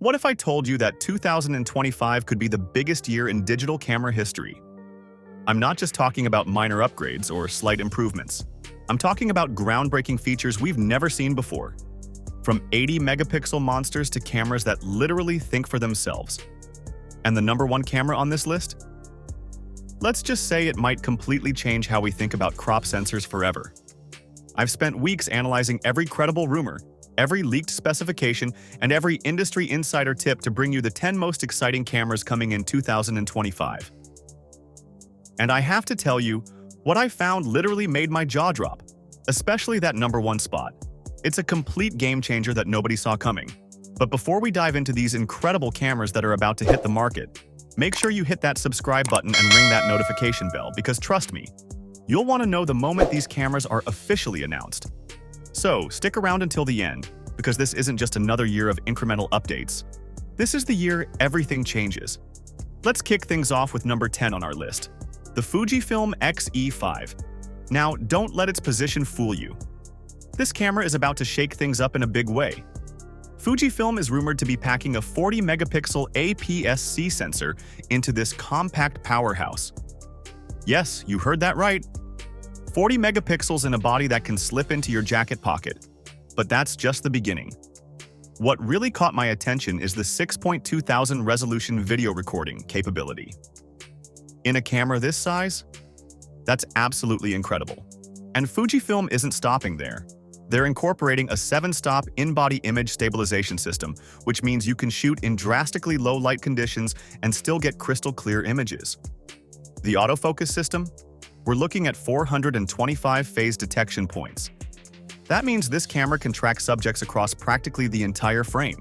What if I told you that 2025 could be the biggest year in digital camera history? I'm not just talking about minor upgrades or slight improvements. I'm talking about groundbreaking features we've never seen before. From 80-megapixel monsters to cameras that literally think for themselves. And the number one camera on this list? Let's just say it might completely change how we think about crop sensors forever. I've spent weeks analyzing every credible rumor, every leaked specification, and every industry insider tip to bring you the 10 most exciting cameras coming in 2025. And I have to tell you, what I found literally made my jaw drop, especially that number one spot. It's a complete game changer that nobody saw coming. But before we dive into these incredible cameras that are about to hit the market, make sure you hit that subscribe button and ring that notification bell because trust me, you'll want to know the moment these cameras are officially announced. So stick around until the end, because this isn't just another year of incremental updates. This is the year everything changes. Let's kick things off with number 10 on our list, the Fujifilm XE5. Now, don't let its position fool you. This camera is about to shake things up in a big way. Fujifilm is rumored to be packing a 40-megapixel APS-C sensor into this compact powerhouse. Yes, you heard that right. 40 megapixels in a body that can slip into your jacket pocket. But that's just the beginning. What really caught my attention is the 6.2 resolution video recording capability. In a camera this size? That's absolutely incredible. And Fujifilm isn't stopping there. They're incorporating a 7-stop in-body image stabilization system, which means you can shoot in drastically low light conditions and still get crystal clear images. The autofocus system? We're looking at 425 phase detection points. That means this camera can track subjects across practically the entire frame.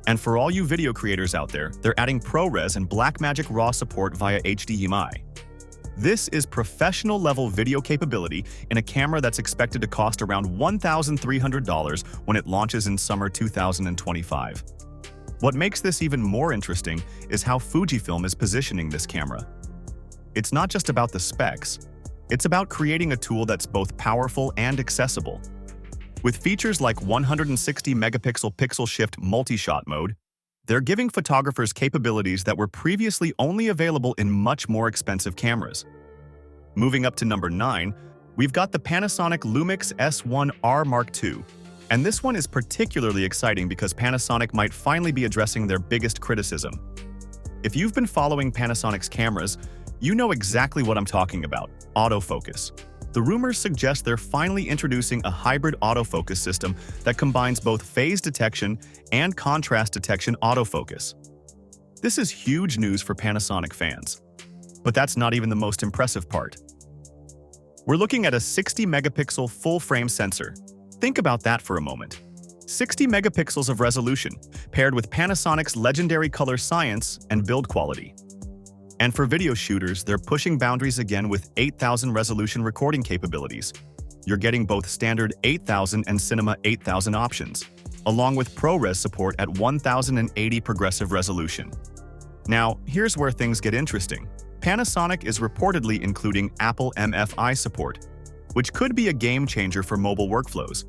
And for all you video creators out there, they're adding ProRes and Blackmagic RAW support via HDMI. This is professional-level video capability in a camera that's expected to cost around $1,300 when it launches in summer 2025. What makes this even more interesting is how Fujifilm is positioning this camera. It's not just about the specs, it's about creating a tool that's both powerful and accessible. With features like 160-megapixel pixel shift multi-shot mode, they're giving photographers capabilities that were previously only available in much more expensive cameras. Moving up to number 9, we've got the Panasonic Lumix S1R Mark II. And this one is particularly exciting because Panasonic might finally be addressing their biggest criticism. If you've been following Panasonic's cameras, you know exactly what I'm talking about: autofocus. The rumors suggest they're finally introducing a hybrid autofocus system that combines both phase detection and contrast detection autofocus. This is huge news for Panasonic fans. But that's not even the most impressive part. We're looking at a 60-megapixel full-frame sensor. Think about that for a moment. 60 megapixels of resolution, paired with Panasonic's legendary color science and build quality. And for video shooters, they're pushing boundaries again with 8,000 resolution recording capabilities. You're getting both standard 8,000 and Cinema 8000 options, along with ProRes support at 1080 progressive resolution. Now, here's where things get interesting. Panasonic is reportedly including Apple MFI support, which could be a game changer for mobile workflows.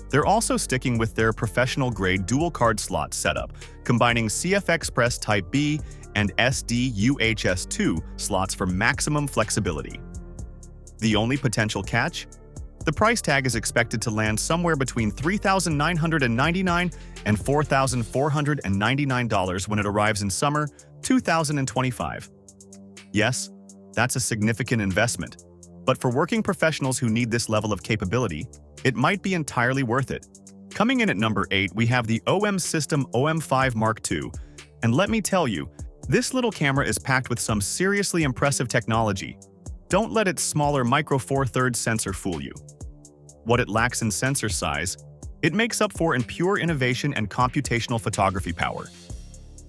They're also sticking with their professional-grade dual-card slot setup, combining CF Express Type B and SD UHS-2 slots for maximum flexibility. The only potential catch? The price tag is expected to land somewhere between $3,999 and $4,499 when it arrives in summer 2025. Yes, that's a significant investment, but for working professionals who need this level of capability, it might be entirely worth it. Coming in at number 8, we have the System OM5 Mark II, and let me tell you, this little camera is packed with some seriously impressive technology. Don't let its smaller Micro Four Thirds sensor fool you. What it lacks in sensor size, it makes up for in pure innovation and computational photography power.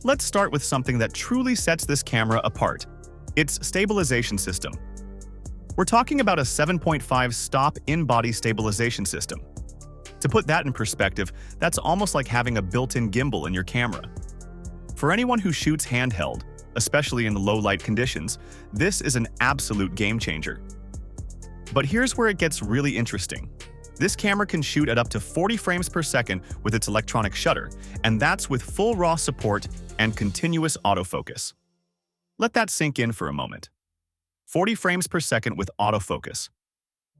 Let's start with something that truly sets this camera apart: its stabilization system. We're talking about a 7.5-stop in-body stabilization system. To put that in perspective, that's almost like having a built-in gimbal in your camera. For anyone who shoots handheld, especially in low-light conditions, this is an absolute game changer. But here's where it gets really interesting. This camera can shoot at up to 40 frames per second with its electronic shutter, and that's with full RAW support and continuous autofocus. Let that sink in for a moment. 40 frames per second with autofocus.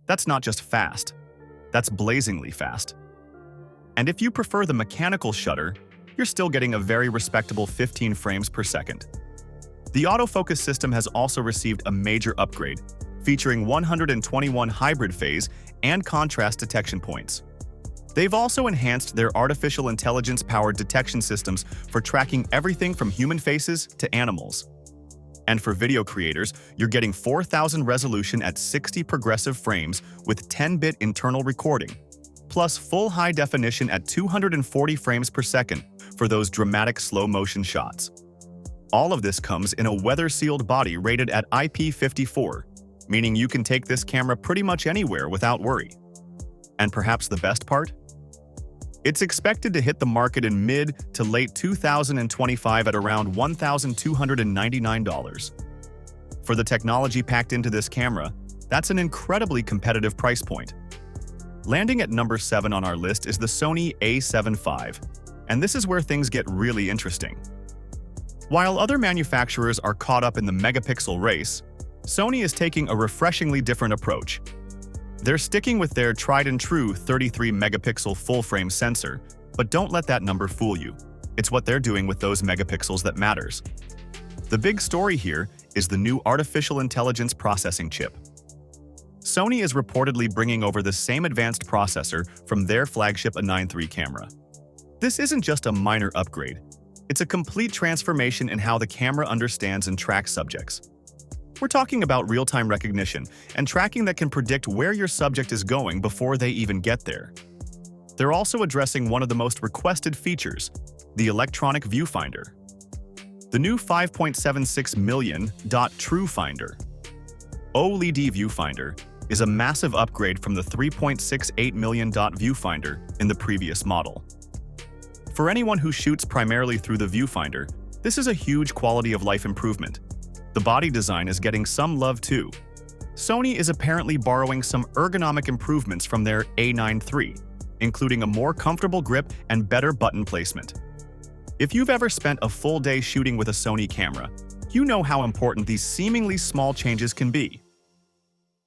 That's not just fast, that's blazingly fast. And if you prefer the mechanical shutter, you're still getting a very respectable 15 frames per second. The autofocus system has also received a major upgrade, featuring 121 hybrid phase and contrast detection points. They've also enhanced their artificial intelligence-powered detection systems for tracking everything from human faces to animals. And for video creators, you're getting 4000 resolution at 60 progressive frames with 10-bit internal recording, plus full high definition at 240 frames per second for those dramatic slow-motion shots. All of this comes in a weather-sealed body rated at IP54, meaning you can take this camera pretty much anywhere without worry. And perhaps the best part? It's expected to hit the market in mid to late 2025 at around $1,299. For the technology packed into this camera, that's an incredibly competitive price point. Landing at number 7 on our list is the Sony A7R V, and this is where things get really interesting. While other manufacturers are caught up in the megapixel race, Sony is taking a refreshingly different approach. They're sticking with their tried-and-true 33-megapixel full-frame sensor, but don't let that number fool you. It's what they're doing with those megapixels that matters. The big story here is the new artificial intelligence processing chip. Sony is reportedly bringing over the same advanced processor from their flagship A7R III camera. This isn't just a minor upgrade. It's a complete transformation in how the camera understands and tracks subjects. We're talking about real-time recognition and tracking that can predict where your subject is going before they even get there. They're also addressing one of the most requested features, the electronic viewfinder. The new 5.76 million True Finder OLED viewfinder is a massive upgrade from the 3.68 million viewfinder in the previous model. For anyone who shoots primarily through the viewfinder, this is a huge quality of life improvement. The body design is getting some love too. Sony is apparently borrowing some ergonomic improvements from their A7R III, including a more comfortable grip and better button placement. If you've ever spent a full day shooting with a Sony camera, you know how important these seemingly small changes can be.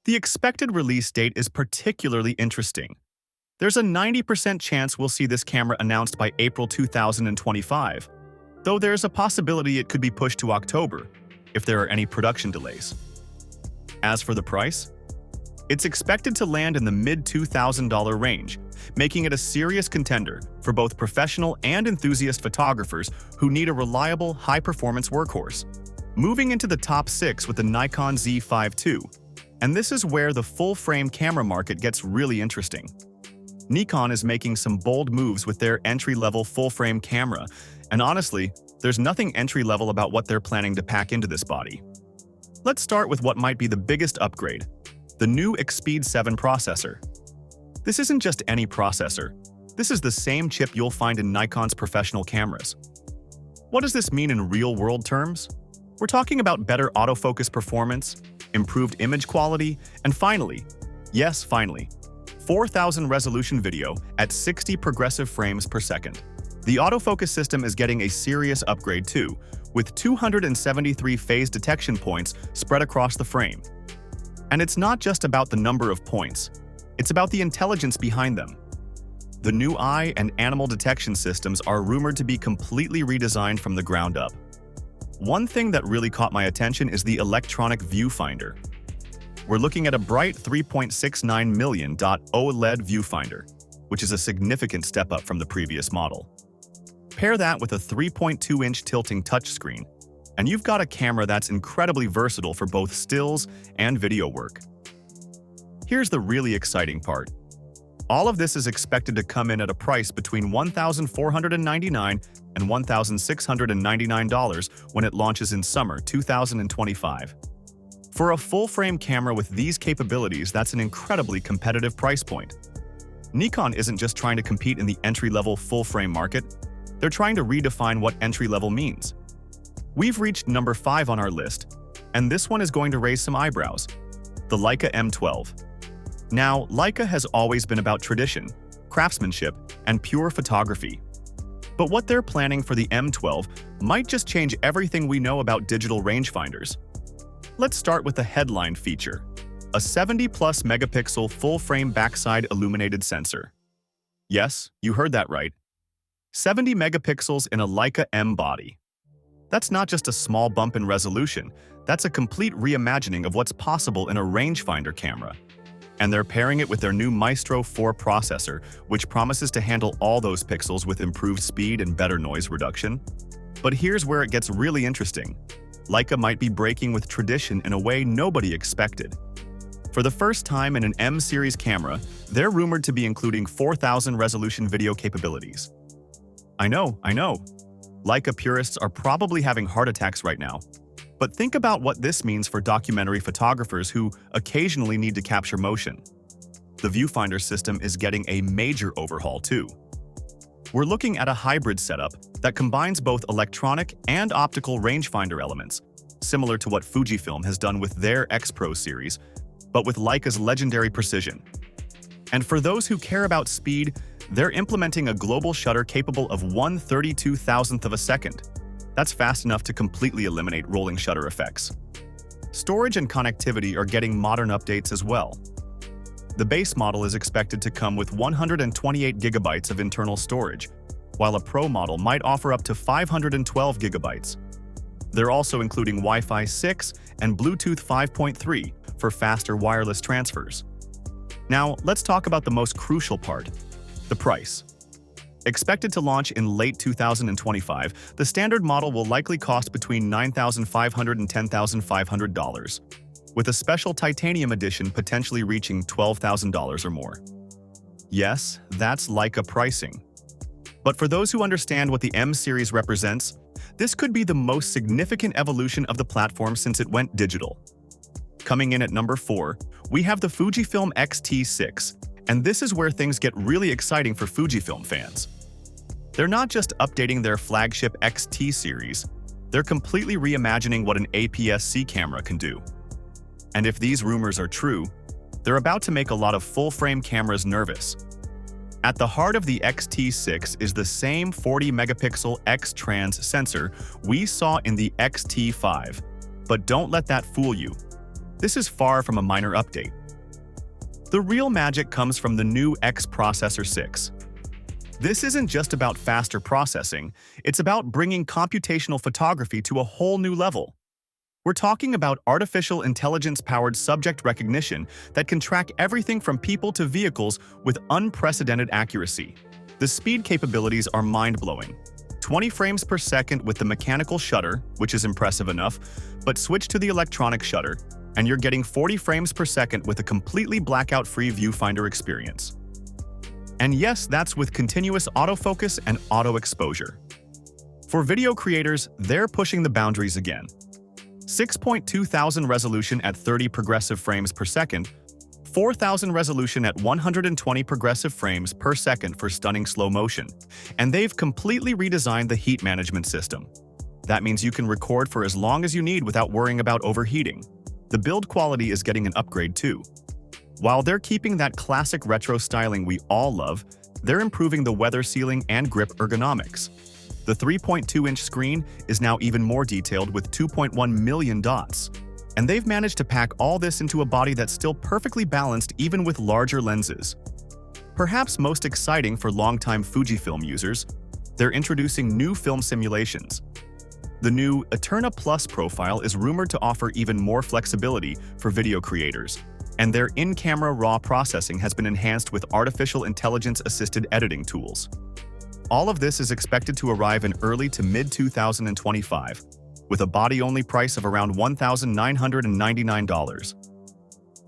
The expected release date is particularly interesting. There's a 90% chance we'll see this camera announced by April 2025, though there's a possibility it could be pushed to October if there are any production delays. As for the price, it's expected to land in the mid-$2,000 range, making it a serious contender for both professional and enthusiast photographers who need a reliable, high-performance workhorse. Moving into the top 6 with the Nikon Z52, and this is where the full-frame camera market gets really interesting. Nikon is making some bold moves with their entry-level full-frame camera, and honestly, there's nothing entry-level about what they're planning to pack into this body. Let's start with what might be the biggest upgrade, the new XT6 processor. This isn't just any processor. This is the same chip you'll find in Nikon's professional cameras. What does this mean in real-world terms? We're talking about better autofocus performance, improved image quality, and finally, yes, finally, 4000 resolution video at 60 progressive frames per second. The autofocus system is getting a serious upgrade too, with 273 phase detection points spread across the frame. And it's not just about the number of points, it's about the intelligence behind them. The new eye and animal detection systems are rumored to be completely redesigned from the ground up. One thing that really caught my attention is the electronic viewfinder. We're looking at a bright 3.69 million OLED viewfinder, which is a significant step up from the previous model. Pair that with a 3.2-inch tilting touchscreen, and you've got a camera that's incredibly versatile for both stills and video work. Here's the really exciting part. All of this is expected to come in at a price between $1,499 and $1,699 when it launches in summer 2025. For a full-frame camera with these capabilities, that's an incredibly competitive price point. Nikon isn't just trying to compete in the entry-level full-frame market, they're trying to redefine what entry-level means. We've reached number 5 on our list, and this one is going to raise some eyebrows. The Leica M12. Now, Leica has always been about tradition, craftsmanship, and pure photography. But what they're planning for the M12 might just change everything we know about digital rangefinders. Let's start with the headline feature, a 70-plus megapixel full-frame backside illuminated sensor. Yes, you heard that right. 70 megapixels in a Leica M body. That's not just a small bump in resolution, that's a complete reimagining of what's possible in a rangefinder camera. And they're pairing it with their new Maestro 4 processor, which promises to handle all those pixels with improved speed and better noise reduction. But here's where it gets really interesting. Leica might be breaking with tradition in a way nobody expected. For the first time in an M-series camera, they're rumored to be including 4,000 resolution video capabilities. I know. Leica purists are probably having heart attacks right now. But think about what this means for documentary photographers who occasionally need to capture motion. The viewfinder system is getting a major overhaul too. We're looking at a hybrid setup that combines both electronic and optical rangefinder elements, similar to what Fujifilm has done with their X Pro series, but with Leica's legendary precision. And for those who care about speed, they're implementing a global shutter capable of 1/32,000th of a second. That's fast enough to completely eliminate rolling shutter effects. Storage and connectivity are getting modern updates as well. The base model is expected to come with 128 gigabytes of internal storage, while a Pro model might offer up to 512 gigabytes. They're also including Wi-Fi 6 and Bluetooth 5.3 for faster wireless transfers. Now, let's talk about the most crucial part, the price. Expected to launch in late 2025, the standard model will likely cost between $9,500 and $10,500, with a special titanium edition potentially reaching $12,000 or more. Yes, that's Leica pricing. But for those who understand what the M series represents, this could be the most significant evolution of the platform since it went digital. Coming in at number 4, we have the Fujifilm X-T6, and this is where things get really exciting for Fujifilm fans. They're not just updating their flagship X-T series, they're completely reimagining what an APS-C camera can do. And if these rumors are true, they're about to make a lot of full-frame cameras nervous. At the heart of the X-T6 is the same 40-megapixel X-Trans sensor we saw in the X-T5. But don't let that fool you. This is far from a minor update. The real magic comes from the new X Processor 6. This isn't just about faster processing, it's about bringing computational photography to a whole new level. We're talking about artificial intelligence-powered subject recognition that can track everything from people to vehicles with unprecedented accuracy. The speed capabilities are mind-blowing. 20 frames per second with the mechanical shutter, which is impressive enough, but switch to the electronic shutter, and you're getting 40 frames per second with a completely blackout-free viewfinder experience. And yes, that's with continuous autofocus and auto exposure. For video creators, they're pushing the boundaries again. 6.2 thousand resolution at 30 progressive frames per second, 4,000 resolution at 120 progressive frames per second for stunning slow motion, and they've completely redesigned the heat management system. That means you can record for as long as you need without worrying about overheating. The build quality is getting an upgrade too. While they're keeping that classic retro styling we all love, they're improving the weather sealing and grip ergonomics. The 3.2-inch screen is now even more detailed with 2.1 million dots. And they've managed to pack all this into a body that's still perfectly balanced even with larger lenses. Perhaps most exciting for longtime Fujifilm users, they're introducing new film simulations. The new Eterna Plus profile is rumored to offer even more flexibility for video creators, and their in-camera RAW processing has been enhanced with artificial intelligence-assisted editing tools. All of this is expected to arrive in early to mid-2025, with a body-only price of around $1,999.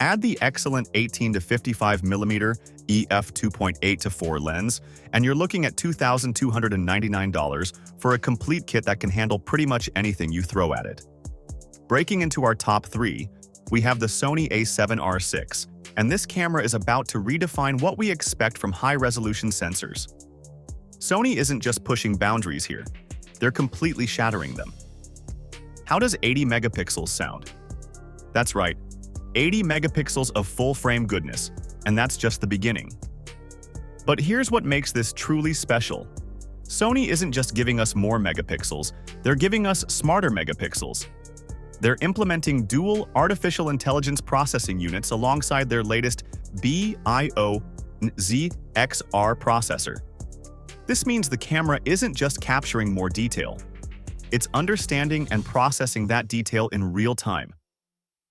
Add the excellent 18 to 55mm f2.8-4 lens, and you're looking at $2,299 for a complete kit that can handle pretty much anything you throw at it. Breaking into our top 3, we have the Sony A7R VI, and this camera is about to redefine what we expect from high-resolution sensors. Sony isn't just pushing boundaries here, they're completely shattering them. How does 80 megapixels sound? That's right, 80 megapixels of full-frame goodness. And that's just the beginning. But here's what makes this truly special. Sony isn't just giving us more megapixels, they're giving us smarter megapixels. They're implementing dual artificial intelligence processing units alongside their latest BIO ZXR processor. This means the camera isn't just capturing more detail. It's understanding and processing that detail in real time.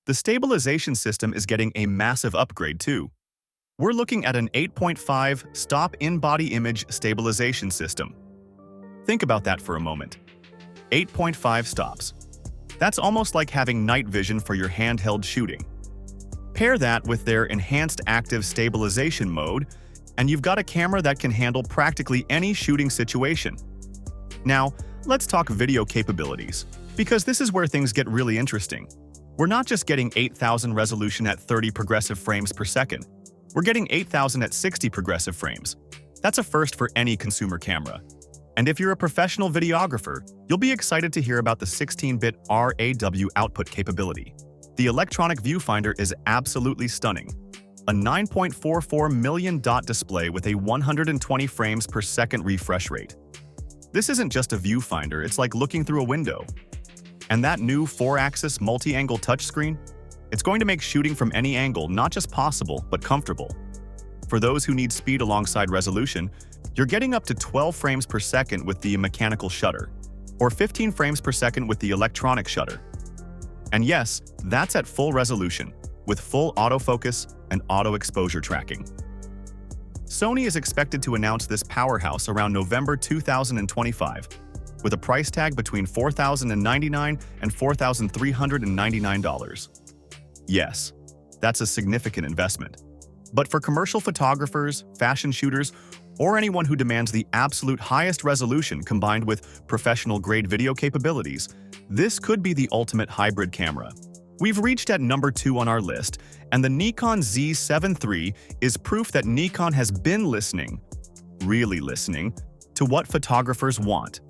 The stabilization system is getting a massive upgrade too. We're looking at an 8.5 stop in-body image stabilization system. Think about that for a moment. 8.5 stops. That's almost like having night vision for your handheld shooting. Pair that with their enhanced active stabilization mode, and you've got a camera that can handle practically any shooting situation. Now, let's talk video capabilities, because this is where things get really interesting. We're not just getting 8000 resolution at 30 progressive frames per second. We're getting 8000 at 60 progressive frames. That's a first for any consumer camera. And if you're a professional videographer, you'll be excited to hear about the 16-bit RAW output capability. The electronic viewfinder is absolutely stunning. A 9.44 million dot display with a 120 frames per second refresh rate. This isn't just a viewfinder, it's like looking through a window. And that new 4-axis multi-angle touchscreen? It's going to make shooting from any angle not just possible, but comfortable. For those who need speed alongside resolution, you're getting up to 12 frames per second with the mechanical shutter, or 15 frames per second with the electronic shutter. And yes, that's at full resolution, with full autofocus and auto exposure tracking. Sony is expected to announce this powerhouse around November 2025, with a price tag between $4,099 and $4,399. Yes, that's a significant investment. But for commercial photographers, fashion shooters, or anyone who demands the absolute highest resolution combined with professional-grade video capabilities, this could be the ultimate hybrid camera. We've reached at number 2 on our list, and the Nikon Z7 III is proof that Nikon has been listening, really listening, to what photographers want.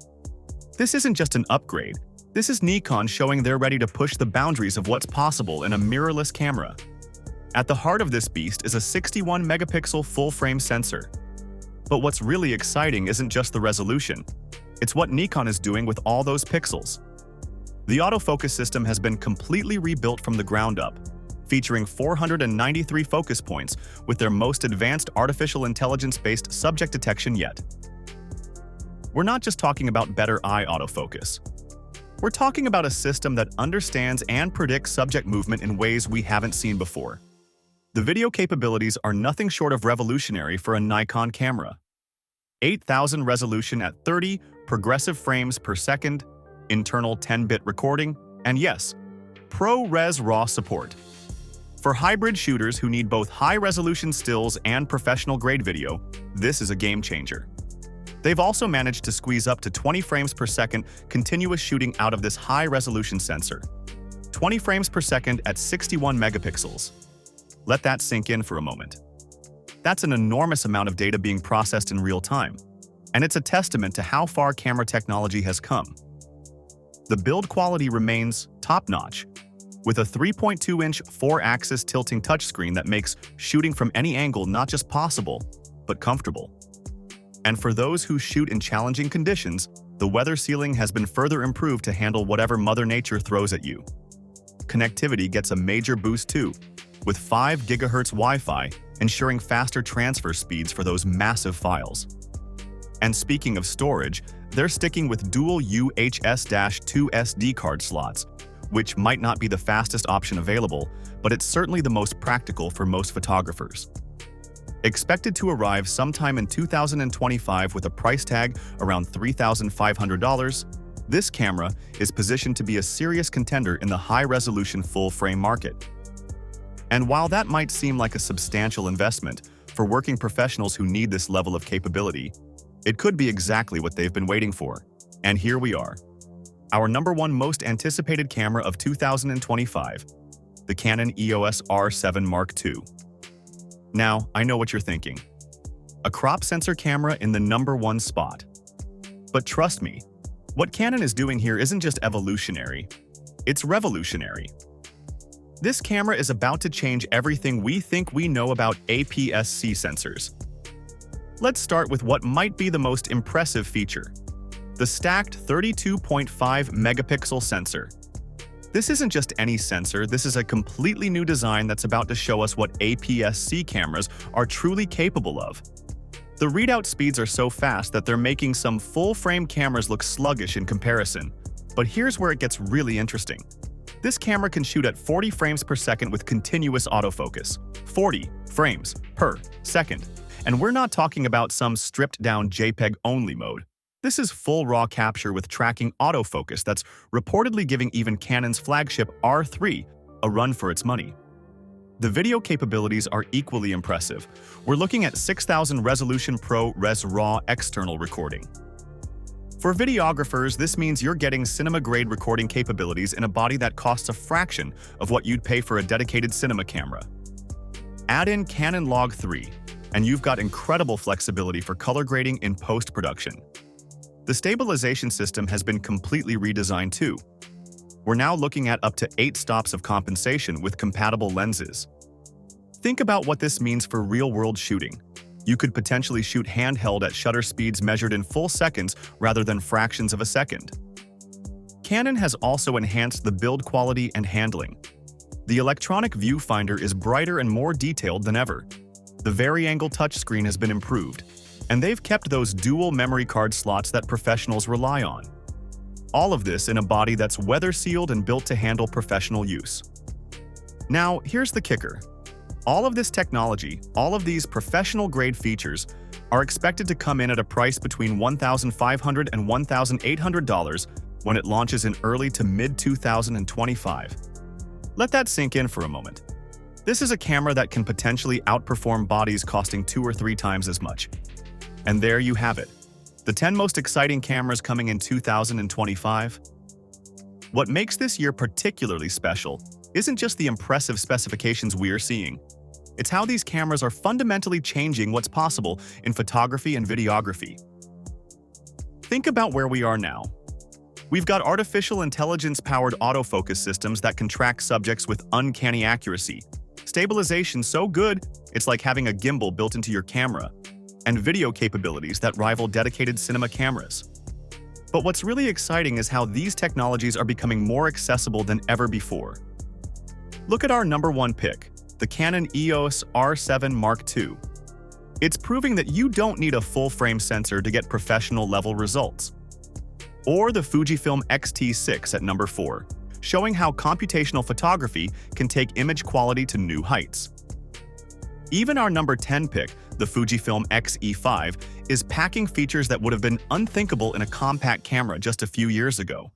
This isn't just an upgrade. This is Nikon showing they're ready to push the boundaries of what's possible in a mirrorless camera. At the heart of this beast is a 61-megapixel full-frame sensor. But what's really exciting isn't just the resolution. It's what Nikon is doing with all those pixels. The autofocus system has been completely rebuilt from the ground up, featuring 493 focus points with their most advanced artificial intelligence-based subject detection yet. We're not just talking about better eye autofocus. We're talking about a system that understands and predicts subject movement in ways we haven't seen before. The video capabilities are nothing short of revolutionary for a Nikon camera. 8000 resolution at 30 progressive frames per second, internal 10-bit recording, and yes, ProRes RAW support. For hybrid shooters who need both high-resolution stills and professional-grade video, this is a game-changer. They've also managed to squeeze up to 20 frames per second continuous shooting out of this high-resolution sensor. 20 frames per second at 61 megapixels. Let that sink in for a moment. That's an enormous amount of data being processed in real time, and it's a testament to how far camera technology has come. The build quality remains top-notch, with a 3.2-inch 4-axis tilting touchscreen that makes shooting from any angle not just possible, but comfortable. And for those who shoot in challenging conditions, the weather sealing has been further improved to handle whatever Mother Nature throws at you. Connectivity gets a major boost too, with 5 GHz Wi-Fi ensuring faster transfer speeds for those massive files. And speaking of storage, they're sticking with dual UHS-2 SD card slots, which might not be the fastest option available, but it's certainly the most practical for most photographers. Expected to arrive sometime in 2025 with a price tag around $3,500, this camera is positioned to be a serious contender in the high-resolution full-frame market. And while that might seem like a substantial investment for working professionals who need this level of capability, it could be exactly what they've been waiting for. And here we are. Our #1 most anticipated camera of 2025, the Canon EOS R7 Mark II. Now, I know what you're thinking. A crop sensor camera in the #1 spot. But trust me, what Canon is doing here isn't just evolutionary, it's revolutionary. This camera is about to change everything we think we know about APS-C sensors. Let's start with what might be the most impressive feature: the stacked 32.5 megapixel sensor. This isn't just any sensor, this is a completely new design that's about to show us what APS-C cameras are truly capable of. The readout speeds are so fast that they're making some full-frame cameras look sluggish in comparison. But here's where it gets really interesting. This camera can shoot at 40 frames per second with continuous autofocus. 40 frames per second. And we're not talking about some stripped-down JPEG-only mode. This is full raw capture with tracking autofocus that's reportedly giving even Canon's flagship R3 a run for its money. The video capabilities are equally impressive. We're looking at 6000 resolution ProRes RAW external recording. For videographers, this means you're getting cinema-grade recording capabilities in a body that costs a fraction of what you'd pay for a dedicated cinema camera. Add in Canon Log 3, and you've got incredible flexibility for color grading in post-production. The stabilization system has been completely redesigned too. We're now looking at up to 8 stops of compensation with compatible lenses. Think about what this means for real-world shooting. You could potentially shoot handheld at shutter speeds measured in full seconds rather than fractions of a second. Canon has also enhanced the build quality and handling. The electronic viewfinder is brighter and more detailed than ever. The vari-angle touchscreen has been improved, and they've kept those dual memory card slots that professionals rely on. All of this in a body that's weather-sealed and built to handle professional use. Now, here's the kicker. All of this technology, all of these professional-grade features, are expected to come in at a price between $1,500 and $1,800 when it launches in early to mid-2025. Let that sink in for a moment. This is a camera that can potentially outperform bodies costing 2 or 3 times as much. And there you have it. The 10 most exciting cameras coming in 2025. What makes this year particularly special isn't just the impressive specifications we're seeing. It's how these cameras are fundamentally changing what's possible in photography and videography. Think about where we are now. We've got artificial intelligence-powered autofocus systems that can track subjects with uncanny accuracy. Stabilization so good, it's like having a gimbal built into your camera. And video capabilities that rival dedicated cinema cameras. But what's really exciting is how these technologies are becoming more accessible than ever before. Look at our number 1 pick, the Canon EOS R7 Mark II. It's proving that you don't need a full-frame sensor to get professional-level results. Or the Fujifilm X-T6 at number 4, showing how computational photography can take image quality to new heights. Even our number 10 pick, the Fujifilm XE5, is packing features that would have been unthinkable in a compact camera just a few years ago.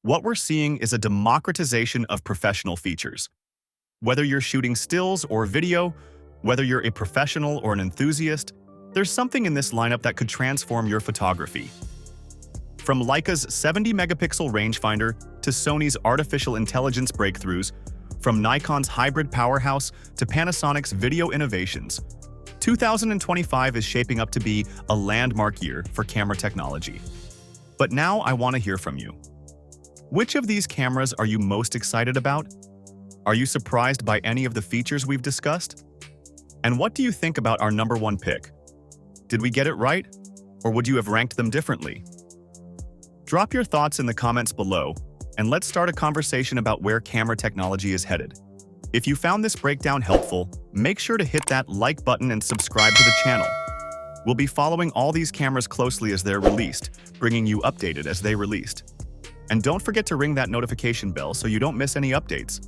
What we're seeing is a democratization of professional features. Whether you're shooting stills or video, whether you're a professional or an enthusiast, there's something in this lineup that could transform your photography. From Leica's 70-megapixel rangefinder to Sony's artificial intelligence breakthroughs, from Nikon's hybrid powerhouse to Panasonic's video innovations, 2025 is shaping up to be a landmark year for camera technology. But now I want to hear from you. Which of these cameras are you most excited about? Are you surprised by any of the features we've discussed? And what do you think about our number 1 pick? Did we get it right? Or would you have ranked them differently? Drop your thoughts in the comments below, and let's start a conversation about where camera technology is headed. If you found this breakdown helpful, make sure to hit that like button and subscribe to the channel. We'll be following all these cameras closely as they're released, bringing you updated as they released. And don't forget to ring that notification bell so you don't miss any updates.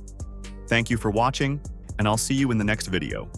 Thank you for watching, and I'll see you in the next video.